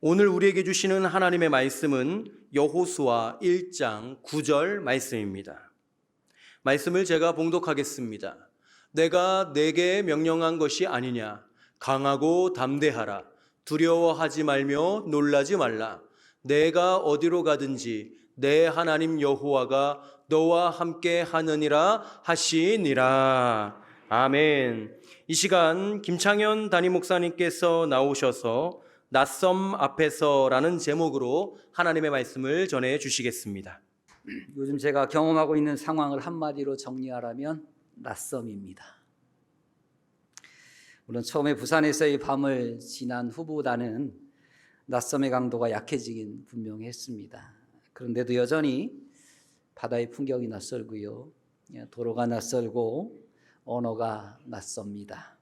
오늘 우리에게 주시는 하나님의 말씀은 여호수아 1장 9절 말씀입니다. 말씀을 제가 봉독하겠습니다. 내가 내게 명령한 것이 아니냐? 강하고 담대하라. 두려워하지 말며 놀라지 말라. 내가 어디로 가든지 내 하나님 여호와가 너와 함께 하느니라 하시니라. 아멘. 이 시간 김창현 담임 목사님께서 나오셔서 낯섦 앞에서라는 제목으로 하나님의 말씀을 전해 주시겠습니다. 요즘 제가 경험하고 있는 상황을 한마디로 정리하라면 낯섦입니다. 물론 처음에 부산에서의 밤을 지난 후보다는 낯섦의 강도가 약해지긴 분명히 했습니다. 그런데도 여전히 바다의 풍경이 낯설고요, 도로가 낯설고 언어가 낯섭니다.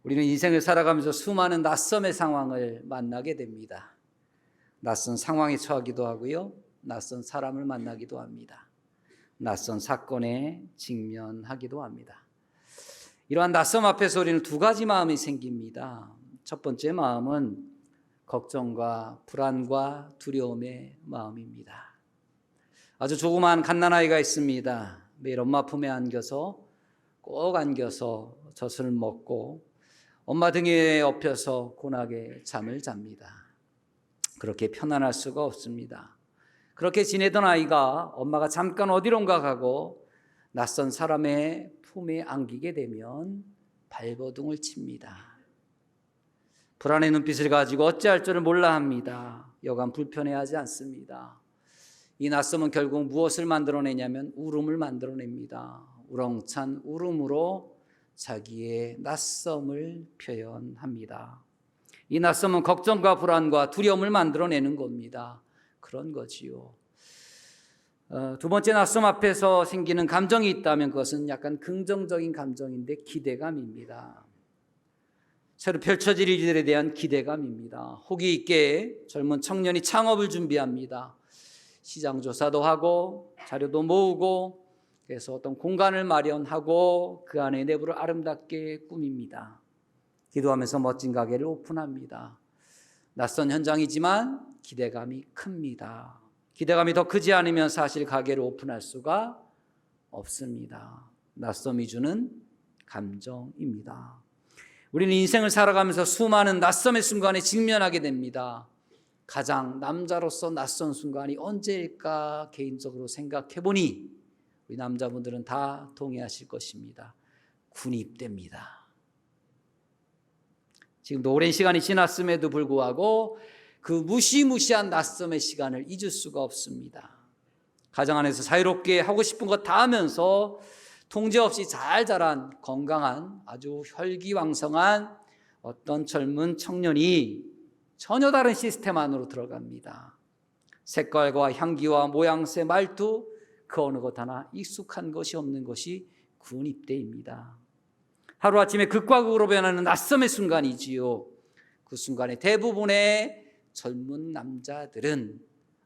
우리는 인생을 살아가면서 수많은 낯섦의 상황을 만나게 됩니다. 낯선 상황에 처하기도 하고요, 낯선 사람을 만나기도 합니다. 낯선 사건에 직면하기도 합니다. 이러한 낯섦 앞에서 우리는 두 가지 마음이 생깁니다. 첫 번째 마음은 걱정과 불안과 두려움의 마음입니다. 아주 조그마한 갓난아이가 있습니다. 매일 엄마 품에 안겨서 꼭 안겨서 젖을 먹고 엄마 등에 엎여서 고나게 잠을 잡니다. 그렇게 편안할 수가 없습니다. 그렇게 지내던 아이가 엄마가 잠깐 어디론가 가고 낯선 사람의 품에 안기게 되면 발버둥을 칩니다. 불안의 눈빛을 가지고 어찌할 줄을 몰라 합니다. 여간 불편해하지 않습니다. 이 낯섦은 결국 무엇을 만들어내냐면 울음을 만들어냅니다. 우렁찬 울음으로 자기의 낯섦을 표현합니다. 이 낯섦은 걱정과 불안과 두려움을 만들어내는 겁니다. 그런 거지요. 두 번째 낯섦 앞에서 생기는 감정이 있다면 그것은 약간 긍정적인 감정인데 기대감입니다. 새로 펼쳐질 일들에 대한 기대감입니다. 호기 있게 젊은 청년이 창업을 준비합니다. 시장 조사도 하고 자료도 모으고 그래서 어떤 공간을 마련하고 그 안에 내부를 아름답게 꾸밉니다. 기도하면서 멋진 가게를 오픈합니다. 낯선 현장이지만 기대감이 큽니다. 기대감이 더 크지 않으면 사실 가게를 오픈할 수가 없습니다. 낯섦이 주는 감정입니다. 우리는 인생을 살아가면서 수많은 낯섦의 순간에 직면하게 됩니다. 가장 남자로서 낯선 순간이 언제일까 개인적으로 생각해 보니 우리 남자분들은 다 동의하실 것입니다. 군입대입니다. 지금도 오랜 시간이 지났음에도 불구하고 그 무시무시한 낯섦의 시간을 잊을 수가 없습니다. 가정 안에서 자유롭게 하고 싶은 것 다 하면서 통제 없이 잘 자란 건강한 아주 혈기왕성한 어떤 젊은 청년이 전혀 다른 시스템 안으로 들어갑니다. 색깔과 향기와 모양새, 말투 그 어느 것 하나 익숙한 것이 없는 것이 군입대입니다. 하루아침에 극과 극으로 변하는 낯섦의 순간이지요. 그 순간에 대부분의 젊은 남자들은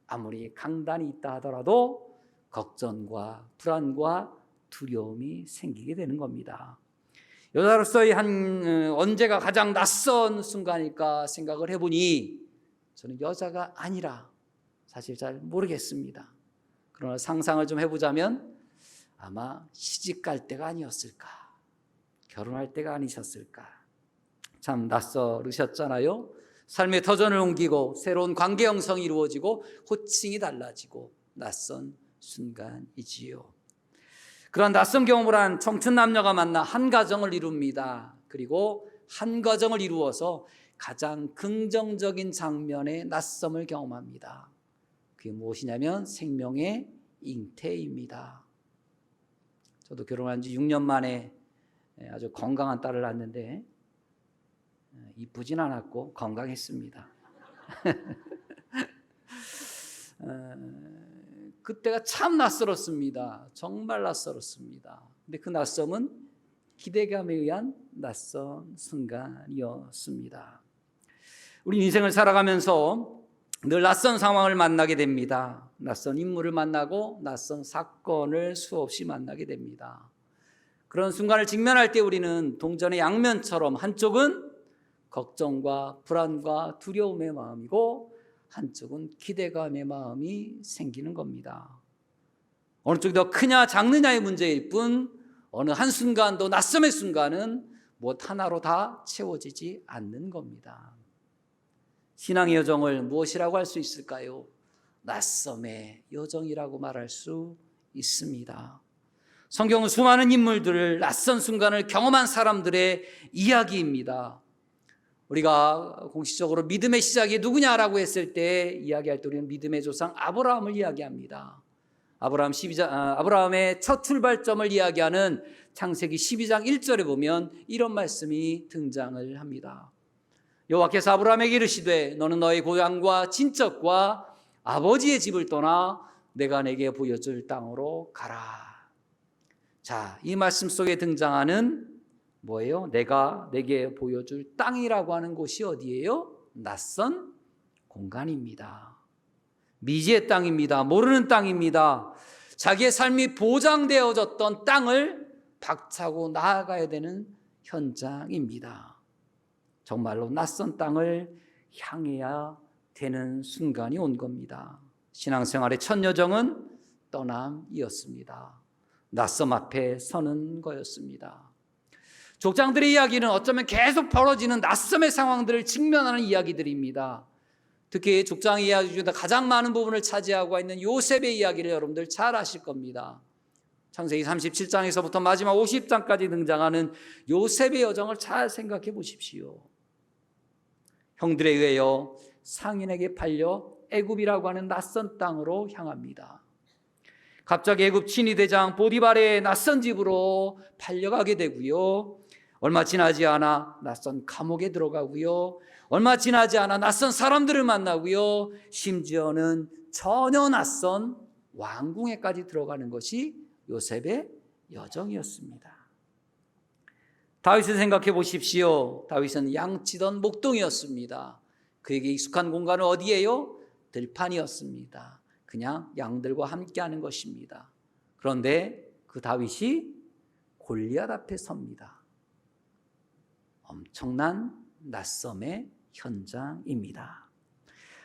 아무리 강단이 있다 하더라도 걱정과 불안과 두려움이 생기게 되는 겁니다. 여자로서의 언제가 가장 낯선 순간일까 생각을 해보니 저는 여자가 아니라 사실 잘 모르겠습니다. 그러나 상상을 좀 해보자면 아마 시집 갈 때가 아니었을까, 결혼할 때가 아니셨을까. 참 낯설으셨잖아요. 삶의 터전을 옮기고 새로운 관계 형성이 이루어지고 호칭이 달라지고 낯선 순간이지요. 그런 낯선 경험을 한 청춘 남녀가 만나 한 가정을 이룹니다. 그리고 한 가정을 이루어서 가장 긍정적인 장면의 낯섦을 경험합니다. 그게 무엇이냐면 생명의 잉태입니다. 저도 결혼한 지 6년 만에 아주 건강한 딸을 낳았는데 이쁘진 않았고 건강했습니다. 그때가 참 낯설었습니다. 정말 낯설었습니다. 근데 그 낯섦은 기대감에 의한 낯선 순간이었습니다. 우리 인생을 살아가면서 늘 낯선 상황을 만나게 됩니다. 낯선 인물을 만나고 낯선 사건을 수없이 만나게 됩니다. 그런 순간을 직면할 때 우리는 동전의 양면처럼 한쪽은 걱정과 불안과 두려움의 마음이고 한쪽은 기대감의 마음이 생기는 겁니다. 어느 쪽이 더 크냐 작느냐의 문제일 뿐 어느 한순간도 낯섦의 순간은 무엇 하나로 다 채워지지 않는 겁니다. 신앙의 여정을 무엇이라고 할 수 있을까요? 낯섦의 여정이라고 말할 수 있습니다. 성경은 수많은 인물들을 낯선 순간을 경험한 사람들의 이야기입니다. 우리가 공식적으로 믿음의 시작이 누구냐라고 했을 때 이야기할 때 우리는 믿음의 조상 아브라함을 이야기합니다. 아브라함의 첫 출발점을 이야기하는 창세기 12장 1절에 보면 이런 말씀이 등장을 합니다. 여호와께서 아브라함에게 이르시되 너는 너의 고향과 친척과 아버지의 집을 떠나 내가 내게 보여줄 땅으로 가라. 자, 이 말씀 속에 등장하는 뭐예요? 내가 내게 보여줄 땅이라고 하는 곳이 어디예요? 낯선 공간입니다. 미지의 땅입니다. 모르는 땅입니다. 자기의 삶이 보장되어졌던 땅을 박차고 나아가야 되는 현장입니다. 정말로 낯선 땅을 향해야 되는 순간이 온 겁니다. 신앙생활의 첫 여정은 떠남이었습니다. 낯섦 앞에 서는 거였습니다. 족장들의 이야기는 어쩌면 계속 벌어지는 낯섦의 상황들을 직면하는 이야기들입니다. 특히 족장의 이야기 중에 가장 많은 부분을 차지하고 있는 요셉의 이야기를 여러분들 잘 아실 겁니다. 창세기 37장에서부터 마지막 50장까지 등장하는 요셉의 여정을 잘 생각해 보십시오. 형들에 의하여 상인에게 팔려 애굽이라고 하는 낯선 땅으로 향합니다. 갑자기 애굽 친위대장 보디발의 낯선 집으로 팔려가게 되고요. 얼마 지나지 않아 낯선 감옥에 들어가고요. 얼마 지나지 않아 낯선 사람들을 만나고요. 심지어는 전혀 낯선 왕궁에까지 들어가는 것이 요셉의 여정이었습니다. 다윗을 생각해 보십시오. 다윗은 양치던 목동이었습니다. 그에게 익숙한 공간은 어디예요? 들판이었습니다. 그냥 양들과 함께하는 것입니다. 그런데 그 다윗이 골리앗 앞에 섭니다. 엄청난 낯섦의 현장입니다.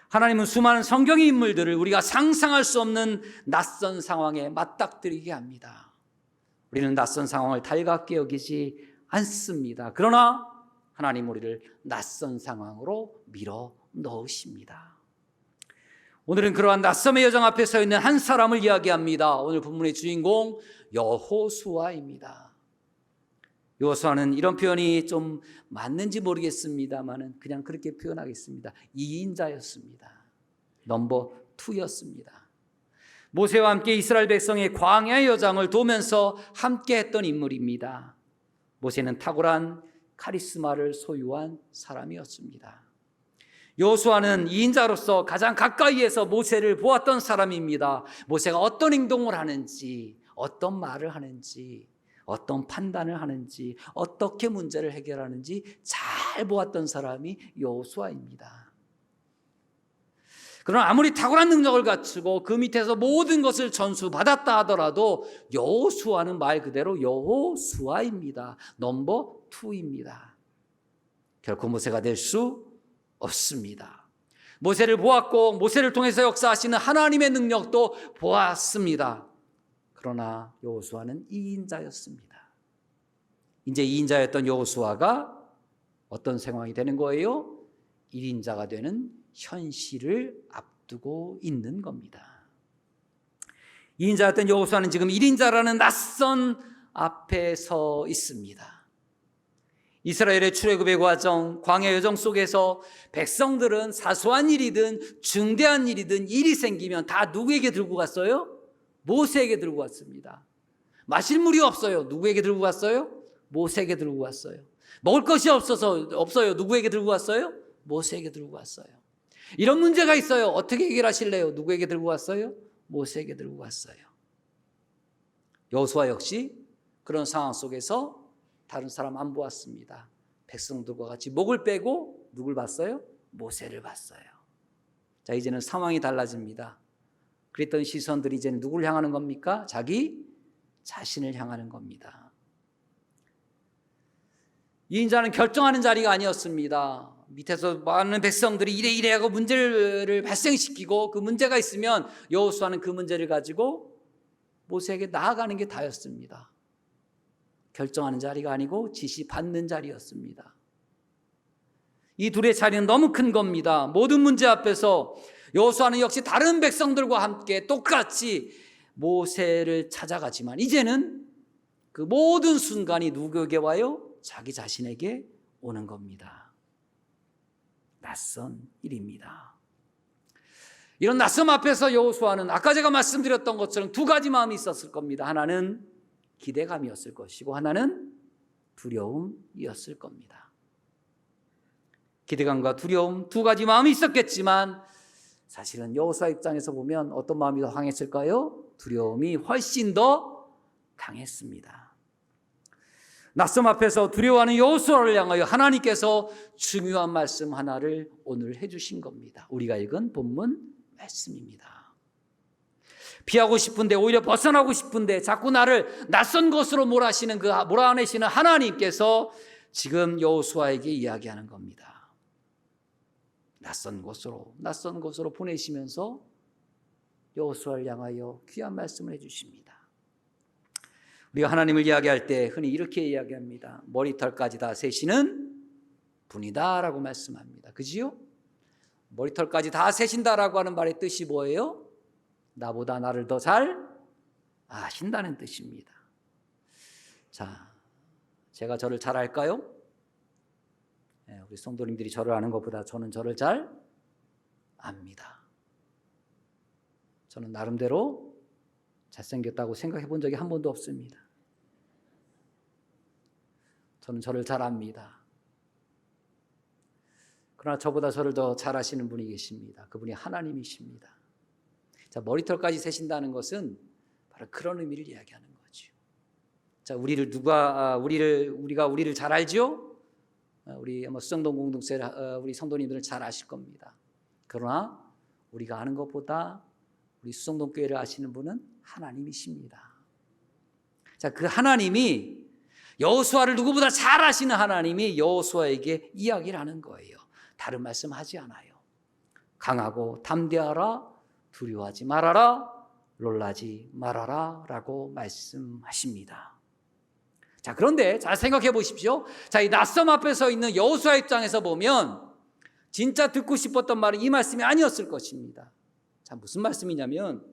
하나님은 수많은 성경의 인물들을 우리가 상상할 수 없는 낯선 상황에 맞닥뜨리게 합니다. 우리는 낯선 상황을 달갑게 여기지 않습니다. 그러나 하나님 우리를 낯선 상황으로 밀어 넣으십니다. 오늘은 그러한 낯섦의 여정 앞에 서 있는 한 사람을 이야기합니다. 오늘 본문의 주인공 여호수아입니다. 여호수아는 이런 표현이 좀 맞는지 모르겠습니다만 그냥 그렇게 표현하겠습니다. 2인자였습니다. 넘버 2였습니다. 모세와 함께 이스라엘 백성의 광야의 여정을 도면서 함께 했던 인물입니다. 모세는 탁월한 카리스마를 소유한 사람이었습니다. 여호수아는 2인자로서 가장 가까이에서 모세를 보았던 사람입니다. 모세가 어떤 행동을 하는지, 어떤 말을 하는지, 어떤 판단을 하는지, 어떻게 문제를 해결하는지 잘 보았던 사람이 여호수아입니다. 그러나 아무리 탁월한 능력을 갖추고 그 밑에서 모든 것을 전수받았다 하더라도 여호수아는 말 그대로 여호수아입니다. 넘버 2입니다. 결코 모세가 될 수 없습니다. 모세를 보았고 모세를 통해서 역사하시는 하나님의 능력도 보았습니다. 그러나 여호수아는 2인자였습니다. 이제 2인자였던 여호수아가 어떤 상황이 되는 거예요? 1인자가 되는 현실을 앞두고 있는 겁니다. 2인자였던 여호수아는 지금 1인자라는 낯선 앞에 서 있습니다. 이스라엘의 출애굽의 과정, 광야 여정 속에서 백성들은 사소한 일이든 중대한 일이든 일이 생기면 다 누구에게 들고 갔어요? 모세에게 들고 갔습니다. 마실 물이 없어요. 누구에게 들고 갔어요? 모세에게 들고 갔어요. 먹을 것이 없어요. 누구에게 들고 갔어요? 모세에게 들고 갔어요. 이런 문제가 있어요. 어떻게 해결하실래요? 누구에게 들고 갔어요? 모세에게 들고 갔어요. 여호수아 역시 그런 상황 속에서 다른 사람 안 보았습니다. 백성들과 같이 목을 빼고 누굴 봤어요? 모세를 봤어요. 자, 이제는 상황이 달라집니다. 그랬던 시선들이 이제는 누구를 향하는 겁니까? 자기 자신을 향하는 겁니다. 이 인자는 결정하는 자리가 아니었습니다. 밑에서 많은 백성들이 이래 하고 문제를 발생시키고 그 문제가 있으면 여호수아는 그 문제를 가지고 모세에게 나아가는 게 다였습니다. 결정하는 자리가 아니고 지시받는 자리였습니다. 이 둘의 차이는 너무 큰 겁니다. 모든 문제 앞에서 여호수아는 역시 다른 백성들과 함께 똑같이 모세를 찾아가지만 이제는 그 모든 순간이 누구에게 와요? 자기 자신에게 오는 겁니다. 낯선 일입니다. 이런 낯선 앞에서 여호수아는 아까 제가 말씀드렸던 것처럼 두 가지 마음이 있었을 겁니다. 하나는 기대감이었을 것이고 하나는 두려움이었을 겁니다. 기대감과 두려움 두 가지 마음이 있었겠지만 사실은 여호수아 입장에서 보면 어떤 마음이 더 강했을까요? 두려움이 훨씬 더 강했습니다. 낯선 앞에서 두려워하는 여호수아를 향하여 하나님께서 중요한 말씀 하나를 오늘 해주신 겁니다. 우리가 읽은 본문 말씀입니다. 피하고 싶은데 오히려 벗어나고 싶은데 자꾸 나를 낯선 곳으로 몰아내시는 하나님께서 지금 여호수아에게 이야기하는 겁니다. 낯선 곳으로 보내시면서 여호수아를 향하여 귀한 말씀을 해주십니다. 우리가 하나님을 이야기할 때 흔히 이렇게 이야기합니다. 머리털까지 다 세시는 분이다 라고 말씀합니다. 그지요? 머리털까지 다 세신다라고 하는 말의 뜻이 뭐예요? 나보다 나를 더 잘 아신다는 뜻입니다. 자, 제가 저를 잘 알까요? 우리 성도님들이 저를 아는 것보다 저는 저를 잘 압니다. 저는 나름대로 잘생겼다고 생각해 본 적이 한 번도 없습니다. 저는 저를 잘 압니다. 그러나 저보다 저를 더 잘 아시는 분이 계십니다. 그분이 하나님이십니다. 자, 머리털까지 세신다는 것은 바로 그런 의미를 이야기하는 거죠. 자, 우리가 우리를 잘 알죠? 우리 수정동 공동체 우리 성도님들은 잘 아실 겁니다. 그러나 우리가 아는 것보다 우리 수정동 교회를 아시는 분은 하나님이십니다. 자, 그 하나님이 여호수아를 누구보다 잘 아시는 하나님이 여호수아에게 이야기를 하는 거예요. 다른 말씀 하지 않아요. 강하고 담대하라, 두려워하지 말아라, 놀라지 말아라 라고 말씀하십니다. 자, 그런데 잘 생각해 보십시오. 자, 이 낯선 앞에 서 있는 여호수아 입장에서 보면 진짜 듣고 싶었던 말은 이 말씀이 아니었을 것입니다. 자, 무슨 말씀이냐면,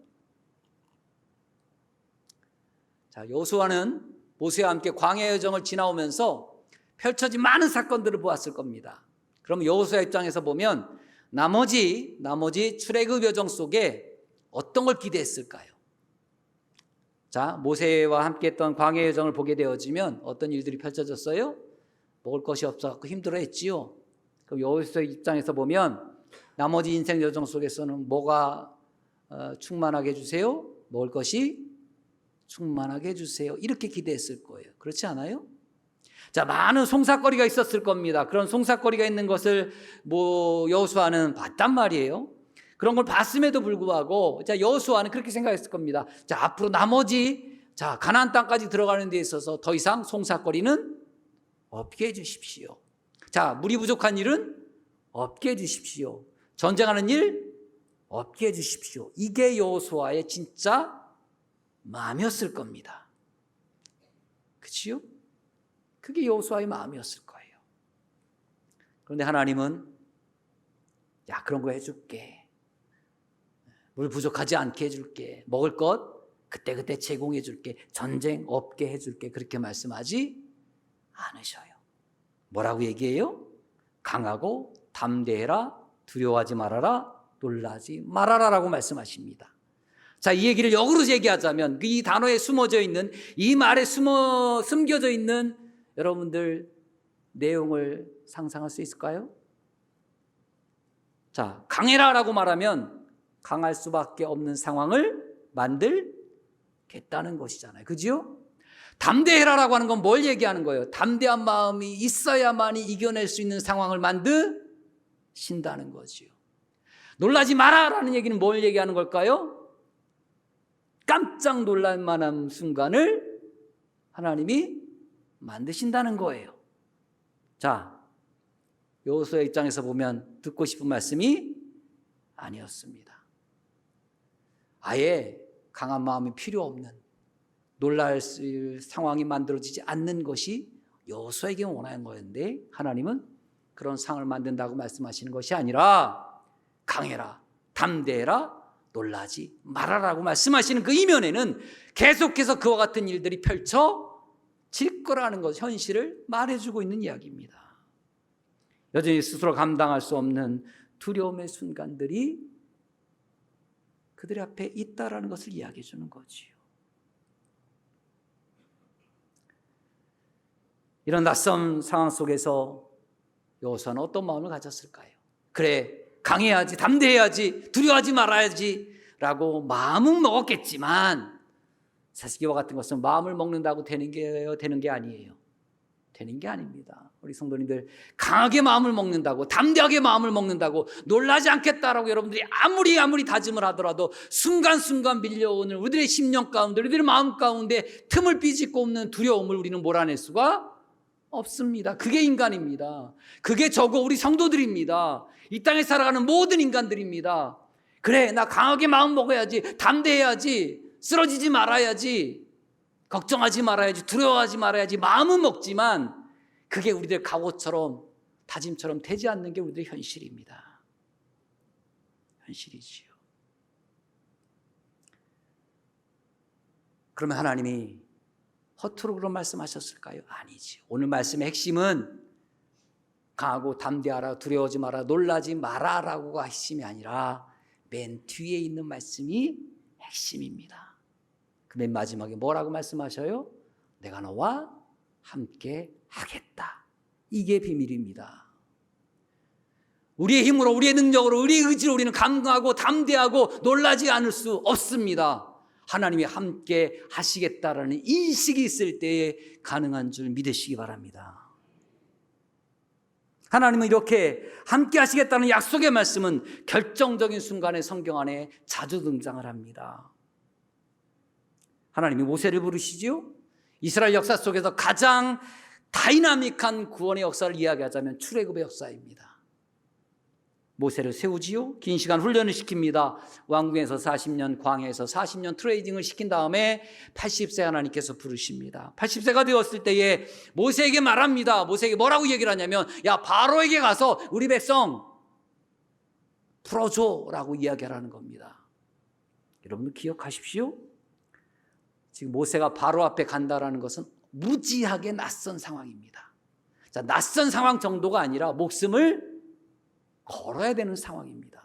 자, 여호수아는 모세와 함께 광야 여정을 지나오면서 펼쳐진 많은 사건들을 보았을 겁니다. 그럼 여호수아 입장에서 보면 나머지 출애굽 여정 속에 어떤 걸 기대했을까요? 자, 모세와 함께했던 광야 여정을 보게 되어지면 어떤 일들이 펼쳐졌어요? 먹을 것이 없어서 힘들어했지요. 그럼 여호수아 입장에서 보면 나머지 인생 여정 속에서는 뭐가 충만하게 해주세요? 먹을 것이 충만하게 해주세요. 이렇게 기대했을 거예요. 그렇지 않아요? 자, 많은 송사거리가 있었을 겁니다. 그런 송사거리가 있는 것을 여호수아는 봤단 말이에요. 그런 걸 봤음에도 불구하고 자, 여호수아는 그렇게 생각했을 겁니다. 자, 앞으로 가나안 땅까지 들어가는 데 있어서 더 이상 송사거리는 없게 해주십시오. 자, 물이 부족한 일은 없게 해주십시오. 전쟁하는 일 없게 해주십시오. 이게 여호수아의 진짜 마음이었을 겁니다. 그치요? 그게 여호수아의 마음이었을 거예요. 그런데 하나님은 그런 거 해줄게. 물 부족하지 않게 해줄게. 먹을 것 그때그때 제공해 줄게. 전쟁 없게 해줄게. 그렇게 말씀하지 않으셔요. 뭐라고 얘기해요? 강하고 담대해라, 두려워하지 말아라, 놀라지 말아라 라고 말씀하십니다. 자, 이 얘기를 역으로 얘기하자면 이 단어에 숨어져 있는, 이 말에 숨겨져 있는 여러분들 내용을 상상할 수 있을까요? 자, 강해라라고 말하면 강할 수밖에 없는 상황을 만들겠다는 것이잖아요. 그죠? 담대해라라고 하는 건 뭘 얘기하는 거예요? 담대한 마음이 있어야만이 이겨낼 수 있는 상황을 만드신다는 거죠. 놀라지 마라라는 얘기는 뭘 얘기하는 걸까요? 깜짝 놀랄 만한 순간을 하나님이 만드신다는 거예요. 자, 여호수아 입장에서 보면 듣고 싶은 말씀이 아니었습니다. 아예 강한 마음이 필요 없는, 놀랄 상황이 만들어지지 않는 것이 여호수아에게 원하는 거였는데, 하나님은 그런 상을 만든다고 말씀하시는 것이 아니라 강해라, 담대해라, 놀라지 말아라고 말씀하시는 그 이면에는 계속해서 그와 같은 일들이 펼쳐질 거라는 것, 현실을 말해주고 있는 이야기입니다. 여전히 스스로 감당할 수 없는 두려움의 순간들이 그들 앞에 있다라는 것을 이야기해 주는 거지요. 이런 낯선 상황 속에서 여호수아는 어떤 마음을 가졌을까요? 그래, 강해야지, 담대해야지, 두려워하지 말아야지 라고 마음은 먹었겠지만, 사실 이와 같은 것은 마음을 먹는다고 되는 게 아니에요. 되는 게 아닙니다. 우리 성도님들, 강하게 마음을 먹는다고, 담대하게 마음을 먹는다고, 놀라지 않겠다라고 여러분들이 아무리 다짐을 하더라도 순간순간 밀려오는 우리들의 심령 가운데, 우리들의 마음 가운데 틈을 삐짓고 없는 두려움을 우리는 몰아낼 수가 없습니다. 그게 인간입니다. 그게 저고 우리 성도들입니다. 이 땅에 살아가는 모든 인간들입니다. 그래, 나 강하게 마음 먹어야지, 담대해야지, 쓰러지지 말아야지, 걱정하지 말아야지, 두려워하지 말아야지 마음은 먹지만 그게 우리들 각오처럼 다짐처럼 되지 않는 게 우리들의 현실입니다. 현실이지요. 그러면 하나님이 허투루 그런 말씀하셨을까요? 아니지요. 오늘 말씀의 핵심은 강하고 담대하라, 두려워하지 마라, 놀라지 마라라고가 핵심이 아니라 맨 뒤에 있는 말씀이 핵심입니다. 그 맨 마지막에 뭐라고 말씀하셔요? 내가 너와 함께 하겠다. 이게 비밀입니다. 우리의 힘으로, 우리의 능력으로, 우리의 의지로 우리는 강하고 담대하고 놀라지 않을 수 없습니다. 하나님이 함께 하시겠다라는 인식이 있을 때에 가능한 줄 믿으시기 바랍니다. 하나님은 이렇게 함께 하시겠다는 약속의 말씀은 결정적인 순간에 성경 안에 자주 등장을 합니다. 하나님이 모세를 부르시지요. 이스라엘 역사 속에서 가장 다이나믹한 구원의 역사를 이야기하자면 출애굽의 역사입니다. 모세를 세우지요. 긴 시간 훈련을 시킵니다. 왕궁에서 40년, 광야에서 40년 트레이닝을 시킨 다음에 80세 하나님께서 부르십니다. 80세가 되었을 때에 모세에게 말합니다. 모세에게 뭐라고 얘기를 하냐면, 야, 바로에게 가서 우리 백성 풀어줘라고 이야기하라는 겁니다. 여러분 기억하십시오. 지금 모세가 바로 앞에 간다라는 것은 무지하게 낯선 상황입니다. 자, 낯선 상황 정도가 아니라 목숨을 걸어야 되는 상황입니다.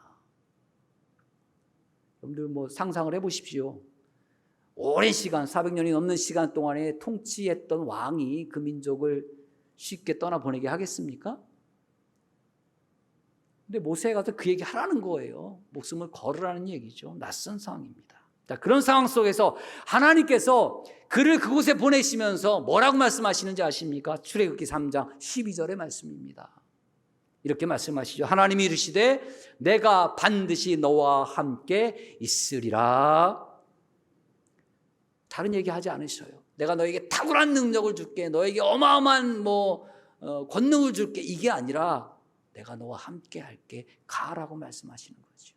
여러분들 상상을 해보십시오. 오랜 시간, 400년이 넘는 시간 동안에 통치했던 왕이 그 민족을 쉽게 떠나보내게 하겠습니까? 근데 모세가 가서 그 얘기 하라는 거예요. 목숨을 걸으라는 얘기죠. 낯선 상황입니다. 자, 그런 상황 속에서 하나님께서 그를 그곳에 보내시면서 뭐라고 말씀하시는지 아십니까? 출애굽기 3장 12절의 말씀입니다. 이렇게 말씀하시죠. 하나님이 이르시되 내가 반드시 너와 함께 있으리라. 다른 얘기 하지 않으셔요. 내가 너에게 탁월한 능력을 줄게, 너에게 어마어마한 권능을 줄게, 이게 아니라 내가 너와 함께 할게, 가라고 말씀하시는 거죠.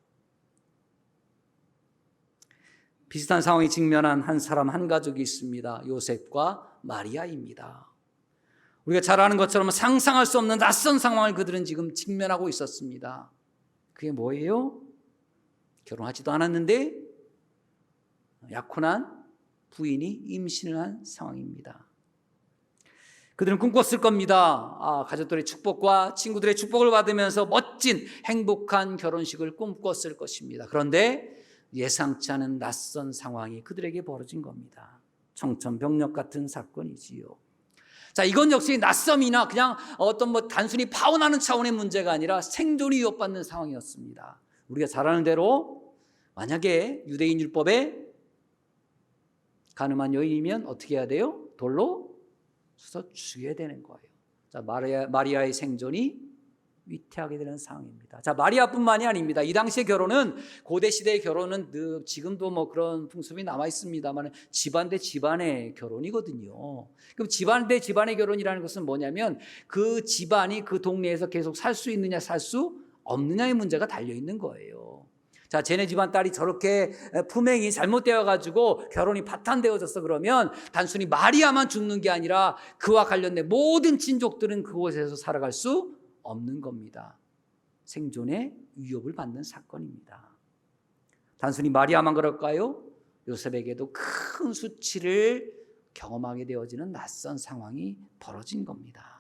비슷한 상황에 직면한 한 사람, 한 가족이 있습니다. 요셉과 마리아입니다. 우리가 잘 아는 것처럼 상상할 수 없는 낯선 상황을 그들은 지금 직면하고 있었습니다. 그게 뭐예요? 결혼하지도 않았는데 약혼한 부인이 임신을 한 상황입니다. 그들은 꿈꿨을 겁니다. 가족들의 축복과 친구들의 축복을 받으면서 멋진 행복한 결혼식을 꿈꿨을 것입니다. 그런데 예상치 않은 낯선 상황이 그들에게 벌어진 겁니다. 청천벽력 같은 사건이지요. 자, 이건 역시 낯섦이나 그냥 단순히 파혼하는 차원의 문제가 아니라 생존이 위협받는 상황이었습니다. 우리가 잘 아는 대로 만약에 유대인 율법에 가늠한 여인이면 어떻게 해야 돼요? 돌로 쳐서 죽여야 되는 거예요. 자, 마리아의 생존이 위태하게 되는 상황입니다. 자, 마리아뿐만이 아닙니다. 이 당시의 결혼은, 고대 시대의 결혼은 지금도 뭐 그런 풍습이 남아 있습니다만 집안 대 집안의 결혼이거든요. 그럼 집안 대 집안의 결혼이라는 것은 뭐냐면 그 집안이 그 동네에서 계속 살 수 있느냐 살 수 없느냐의 문제가 달려 있는 거예요. 자, 쟤네 집안 딸이 저렇게 품행이 잘못되어 가지고 결혼이 파탄되어졌어 그러면 단순히 마리아만 죽는 게 아니라 그와 관련된 모든 친족들은 그곳에서 살아갈 수 없는 겁니다. 생존의 위협을 받는 사건입니다. 단순히 마리아만 그럴까요? 요셉에게도 큰 수치를 경험하게 되어지는 낯선 상황이 벌어진 겁니다.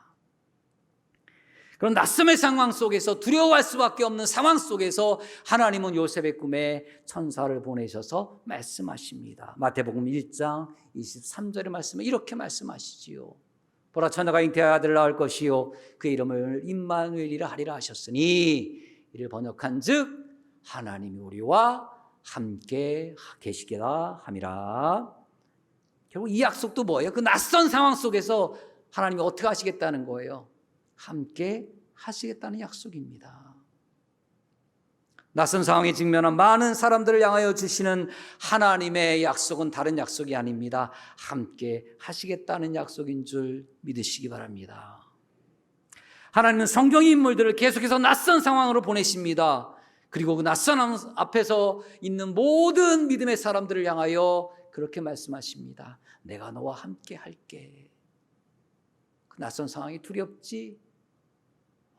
그런 낯섦의 상황 속에서, 두려워할 수밖에 없는 상황 속에서 하나님은 요셉의 꿈에 천사를 보내셔서 말씀하십니다. 마태복음 1장 23절의 말씀은 이렇게 말씀하시지요. 보라, 처녀가 잉태하여 아들을 낳을 것이요 그의 이름을 임마누엘이라 하리라 하셨으니, 이를 번역한즉 하나님이 우리와 함께 계시리라 함이라. 결국 이 약속도 뭐예요? 그 낯선 상황 속에서 하나님이 어떻게 하시겠다는 거예요? 함께 하시겠다는 약속입니다. 낯선 상황에 직면한 많은 사람들을 향하여 주시는 하나님의 약속은 다른 약속이 아닙니다. 함께 하시겠다는 약속인 줄 믿으시기 바랍니다. 하나님은 성경의 인물들을 계속해서 낯선 상황으로 보내십니다. 그리고 그 낯선 앞에서 있는 모든 믿음의 사람들을 향하여 그렇게 말씀하십니다. 내가 너와 함께 할게. 그 낯선 상황이 두렵지,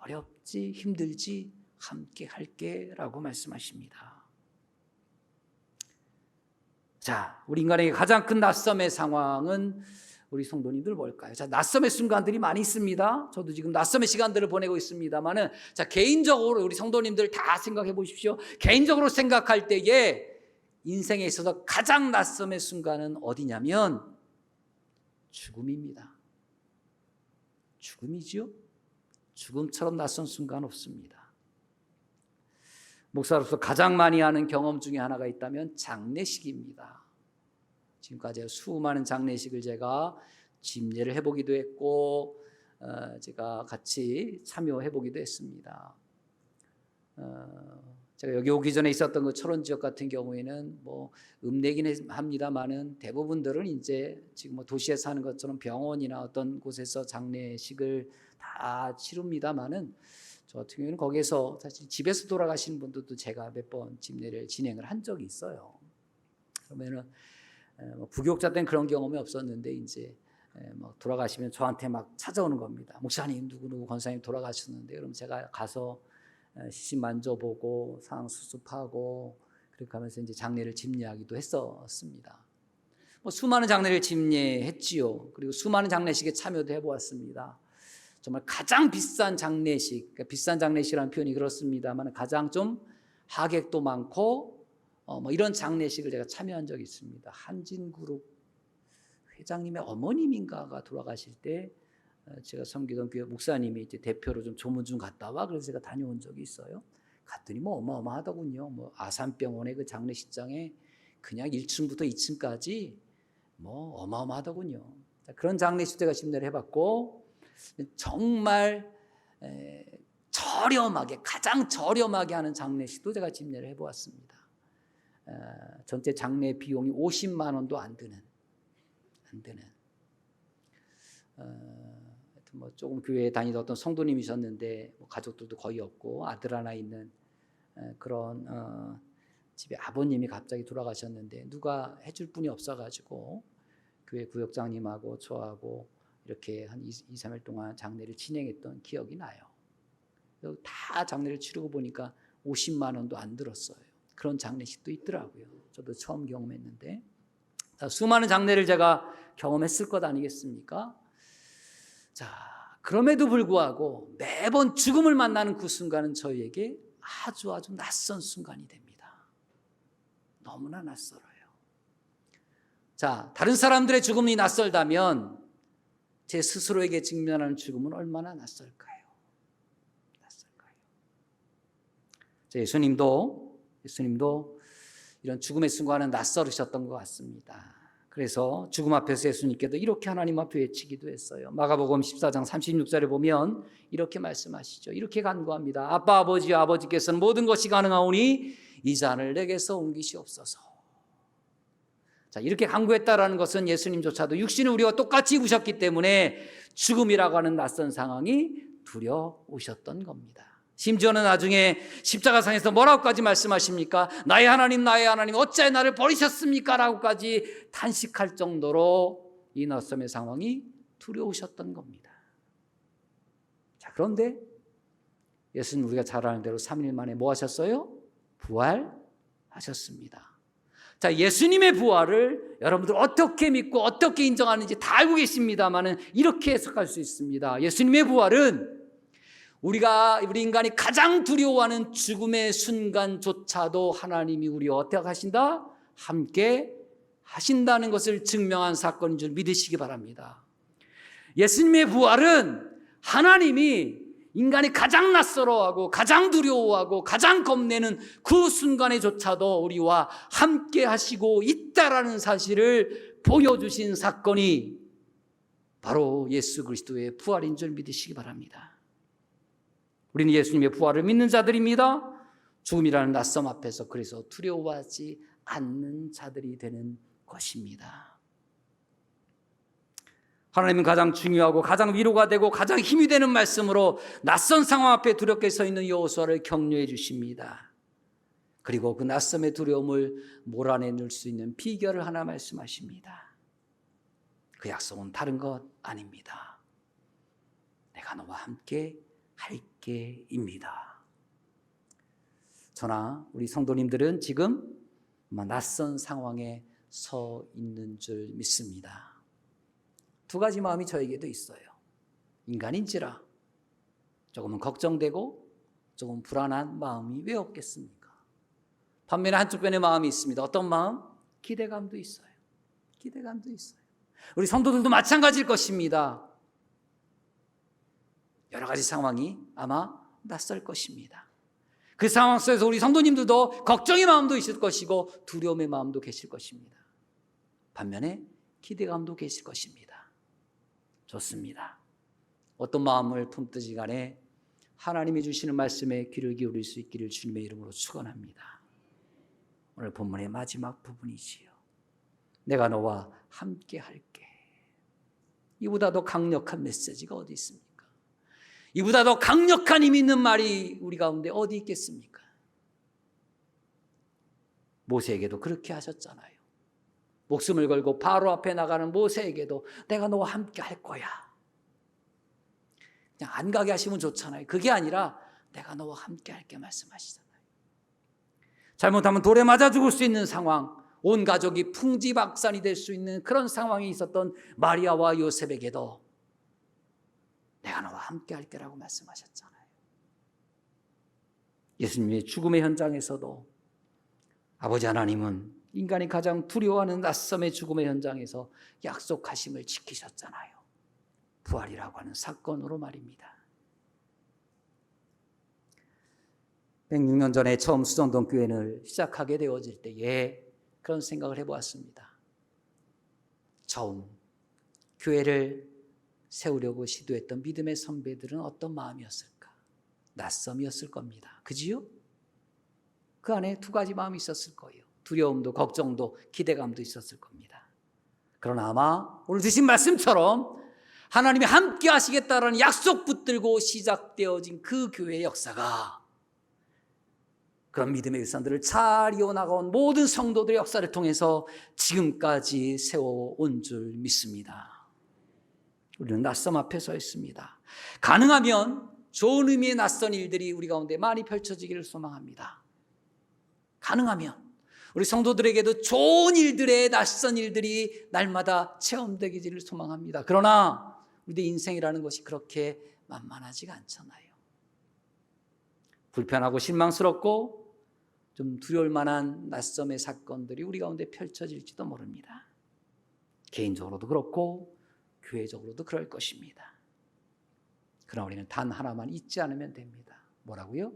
어렵지, 힘들지, 함께 할게 라고 말씀하십니다. 자, 우리 인간에게 가장 큰 낯섦의 상황은 우리 성도님들 뭘까요? 자, 낯섦의 순간들이 많이 있습니다. 저도 지금 낯섦의 시간들을 보내고 있습니다만은, 자, 개인적으로 우리 성도님들 다 생각해 보십시오. 개인적으로 생각할 때에 인생에 있어서 가장 낯섦의 순간은 어디냐면 죽음입니다. 죽음이죠. 죽음처럼 낯선 순간 없습니다. 목사로서 가장 많이 하는 경험 중에 하나가 있다면 장례식입니다. 지금까지 수많은 장례식을 제가 집례를 해보기도 했고 제가 같이 참여해보기도 했습니다. 제가 여기 오기 전에 있었던 그 철원 지역 같은 경우에는 뭐 읍내긴 합니다만은 대부분들은 이제 지금 뭐 도시에 사는 것처럼 병원이나 어떤 곳에서 장례식을 다 치릅니다만은, 저 같은 경우에는 거기에서 사실 집에서 돌아가시는 분들도 제가 몇 번 집례를 진행을 한 적이 있어요. 그러면은 부교육자 때는 그런 경험이 없었는데 이제 뭐 돌아가시면 저한테 막 찾아오는 겁니다. 목사님 누구 권사님 돌아가셨는데, 그럼 제가 가서 시신 만져보고 상황 수습하고 그렇게 하면서 이제 장례를 집례하기도 했었습니다. 뭐 수많은 장례를 집례했지요. 그리고 수많은 장례식에 참여도 해보았습니다. 정말 가장 비싼 장례식, 그러니까 비싼 장례식이라는 표현이 그렇습니다만 가장 좀 하객도 많고 뭐 이런 장례식을 제가 참여한 적이 있습니다. 한진그룹 회장님의 어머님인가가 돌아가실 때 제가 섬기던 교회 목사님이 이제 대표로 좀 조문 좀 갔다 와, 그래서 제가 다녀온 적이 있어요. 갔더니 뭐 어마어마하더군요. 뭐 아산병원의 그 장례식장에 그냥 1층부터 2층까지 뭐 어마어마하더군요. 그런 장례식 제가 집례를 해봤고, 정말 저렴하게, 가장 저렴하게 하는 장례식도 제가 집례를 해보았습니다. 전체 장례 비용이 50만 원도 안 드는 뭐 조금 교회에 다니던 어떤 성도님이셨는데 뭐 가족들도 거의 없고 아들 하나 있는 그런 집에 아버님이 갑자기 돌아가셨는데 누가 해줄 분이 없어가지고 교회 구역장님하고 저하고 이렇게 한 2-3일 동안 장례를 진행했던 기억이 나요. 다 장례를 치르고 보니까 50만 원도 안 들었어요. 그런 장례식도 있더라고요. 저도 처음 경험했는데, 수많은 장례를 제가 경험했을 것 아니겠습니까? 자, 그럼에도 불구하고 매번 죽음을 만나는 그 순간은 저희에게 아주 낯선 순간이 됩니다. 너무나 낯설어요. 자, 다른 사람들의 죽음이 낯설다면 제 스스로에게 직면하는 죽음은 얼마나 낯설까요? 예수님도 이런 죽음의 순간은 낯설으셨던 것 같습니다. 그래서 죽음 앞에서 예수님께도 이렇게 하나님 앞에 외치기도 했어요. 마가복음 14장 36절에 보면 이렇게 말씀하시죠. 이렇게 간구합니다. 아빠 아버지 아버지께서는 모든 것이 가능하오니 이 잔을 내게서 옮기시옵소서. 자, 이렇게 간구했다라는 것은 예수님조차도 육신을 우리와 똑같이 입으셨기 때문에 죽음이라고 하는 낯선 상황이 두려우셨던 겁니다. 심지어는 나중에 십자가상에서 뭐라고까지 말씀하십니까? 나의 하나님 어찌하여 나를 버리셨습니까? 라고까지 탄식할 정도로 이 낯섦의 상황이 두려우셨던 겁니다. 자, 그런데 예수님 우리가 잘 아는 대로 3일 만에 뭐 하셨어요? 부활하셨습니다. 자, 예수님의 부활을 여러분들 어떻게 믿고 어떻게 인정하는지 다 알고 계십니다만은 이렇게 해석할 수 있습니다. 예수님의 부활은 우리 인간이 가장 두려워하는 죽음의 순간조차도 하나님이 우리와 어떻게 하신다? 함께 하신다는 것을 증명한 사건인 줄 믿으시기 바랍니다. 예수님의 부활은 하나님이 인간이 가장 낯설어하고 가장 두려워하고 가장 겁내는 그 순간에조차도 우리와 함께 하시고 있다라는 사실을 보여주신 사건이 바로 예수 그리스도의 부활인 줄 믿으시기 바랍니다. 우리는 예수님의 부활을 믿는 자들입니다. 죽음이라는 낯섦 앞에서 그래서 두려워하지 않는 자들이 되는 것입니다. 하나님은 가장 중요하고 가장 위로가 되고 가장 힘이 되는 말씀으로 낯선 상황 앞에 두렵게 서 있는 여호수아를 격려해 주십니다. 그리고 그 낯섦의 두려움을 몰아내줄 수 있는 비결을 하나 말씀하십니다. 그 약속은 다른 것 아닙니다. 내가 너와 함께 할게입니다. 저나 우리 성도님들은 지금 낯선 상황에 서 있는 줄 믿습니다. 두 가지 마음이 저에게도 있어요. 인간인지라 조금은 걱정되고 조금 불안한 마음이 왜 없겠습니까? 반면에 한쪽편의 마음이 있습니다. 어떤 마음? 기대감도 있어요. 기대감도 있어요. 우리 성도들도 마찬가지일 것입니다. 여러 가지 상황이 아마 낯설 것입니다. 그 상황 속에서 우리 성도님들도 걱정의 마음도 있을 것이고 두려움의 마음도 계실 것입니다. 반면에 기대감도 계실 것입니다. 좋습니다. 어떤 마음을 품든지 간에 하나님이 주시는 말씀에 귀를 기울일 수 있기를 주님의 이름으로 축원합니다. 오늘 본문의 마지막 부분이지요. 내가 너와 함께 할게. 이보다 더 강력한 메시지가 어디 있습니까? 이보다 더 강력한 힘 있는 말이 우리 가운데 어디 있겠습니까? 모세에게도 그렇게 하셨잖아요. 목숨을 걸고 바로 앞에 나가는 모세에게도 내가 너와 함께 할 거야. 그냥 안 가게 하시면 좋잖아요. 그게 아니라 내가 너와 함께 할게 말씀하시잖아요. 잘못하면 돌에 맞아 죽을 수 있는 상황, 온 가족이 풍지박산이 될 수 있는 그런 상황이 있었던 마리아와 요셉에게도 내가 너와 함께 할게라고 말씀하셨잖아요. 예수님의 죽음의 현장에서도 아버지 하나님은 인간이 가장 두려워하는 낯섦의 죽음의 현장에서 약속하심을 지키셨잖아요. 부활이라고 하는 사건으로 말입니다. 106년 전에 처음 수정동 교회를 시작하게 되어질 때에 그런 생각을 해보았습니다. 처음 교회를 세우려고 시도했던 믿음의 선배들은 어떤 마음이었을까? 낯섦이었을 겁니다. 그지요? 그 안에 두 가지 마음이 있었을 거예요. 두려움도 걱정도 기대감도 있었을 겁니다. 그러나 아마 오늘 주신 말씀처럼 하나님이 함께 하시겠다라는 약속 붙들고 시작되어진 그 교회의 역사가 그런 믿음의 일산들을 잘 이어나가온 모든 성도들의 역사를 통해서 지금까지 세워온 줄 믿습니다. 우리는 낯섦 앞에 서 있습니다. 가능하면 좋은 의미의 낯선 일들이 우리 가운데 많이 펼쳐지기를 소망합니다. 가능하면 우리 성도들에게도 좋은 일들의 낯선 일들이 날마다 체험되기를 소망합니다. 그러나 우리의 인생이라는 것이 그렇게 만만하지가 않잖아요. 불편하고 실망스럽고 좀 두려울 만한 낯섦의 사건들이 우리 가운데 펼쳐질지도 모릅니다. 개인적으로도 그렇고 교회적으로도 그럴 것입니다. 그러나 우리는 단 하나만 잊지 않으면 됩니다. 뭐라고요?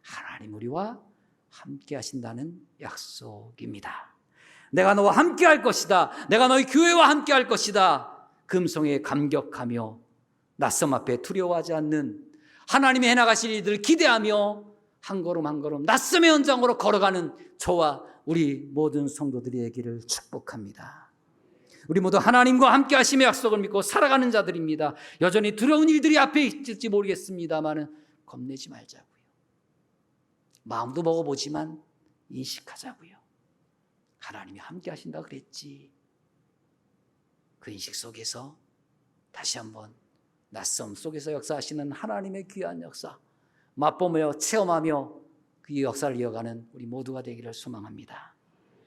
하나님 우리와 함께 하신다는 약속입니다. 내가 너와 함께 할 것이다. 내가 너희 교회와 함께 할 것이다. 금성에 감격하며 낯섦 앞에 두려워하지 않는, 하나님이 해나가실 일들을 기대하며 한 걸음 한 걸음 낯섦의 현장으로 걸어가는 저와 우리 모든 성도들이 되기를 축복합니다. 우리 모두 하나님과 함께 하심의 약속을 믿고 살아가는 자들입니다. 여전히 두려운 일들이 앞에 있을지 모르겠습니다만 겁내지 말자고요. 마음도 먹어보지만 인식하자고요. 하나님이 함께 하신다 그랬지. 그 인식 속에서 다시 한번 낯섦 속에서 역사하시는 하나님의 귀한 역사 맛보며 체험하며 그 역사를 이어가는 우리 모두가 되기를 소망합니다.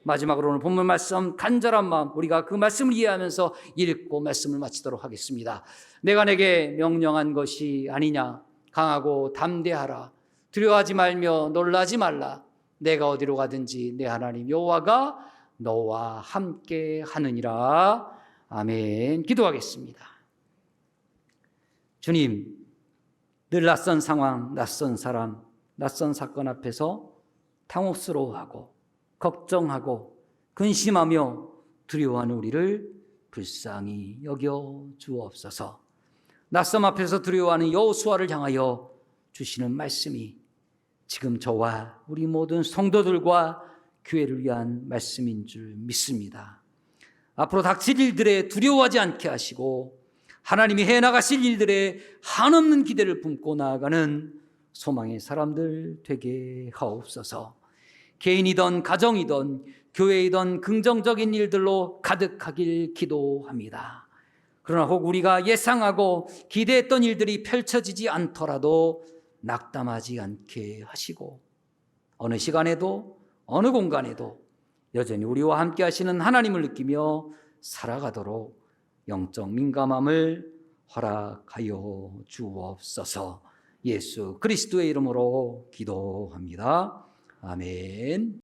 마지막으로 오늘 본문 말씀 간절한 마음, 우리가 그 말씀을 이해하면서 읽고 말씀을 마치도록 하겠습니다. 내가 내게 명령한 것이 아니냐. 강하고 담대하라. 두려워하지 말며 놀라지 말라. 내가 어디로 가든지 내 하나님 여호와가 너와 함께 하느니라. 아멘. 기도하겠습니다. 주님, 늘 낯선 상황, 낯선 사람, 낯선 사건 앞에서 당혹스러워하고 걱정하고 근심하며 두려워하는 우리를 불쌍히 여겨 주옵소서. 낯선 앞에서 두려워하는 여호수아를 향하여 주시는 말씀이 지금 저와 우리 모든 성도들과 교회를 위한 말씀인 줄 믿습니다. 앞으로 닥칠 일들에 두려워하지 않게 하시고 하나님이 해나가실 일들에 한없는 기대를 품고 나아가는 소망의 사람들 되게 하옵소서. 개인이든 가정이든 교회이든 긍정적인 일들로 가득하길 기도합니다. 그러나 혹 우리가 예상하고 기대했던 일들이 펼쳐지지 않더라도 낙담하지 않게 하시고 어느 시간에도 어느 공간에도 여전히 우리와 함께 하시는 하나님을 느끼며 살아가도록 영적 민감함을 허락하여 주옵소서. 예수 그리스도의 이름으로 기도합니다. 아멘.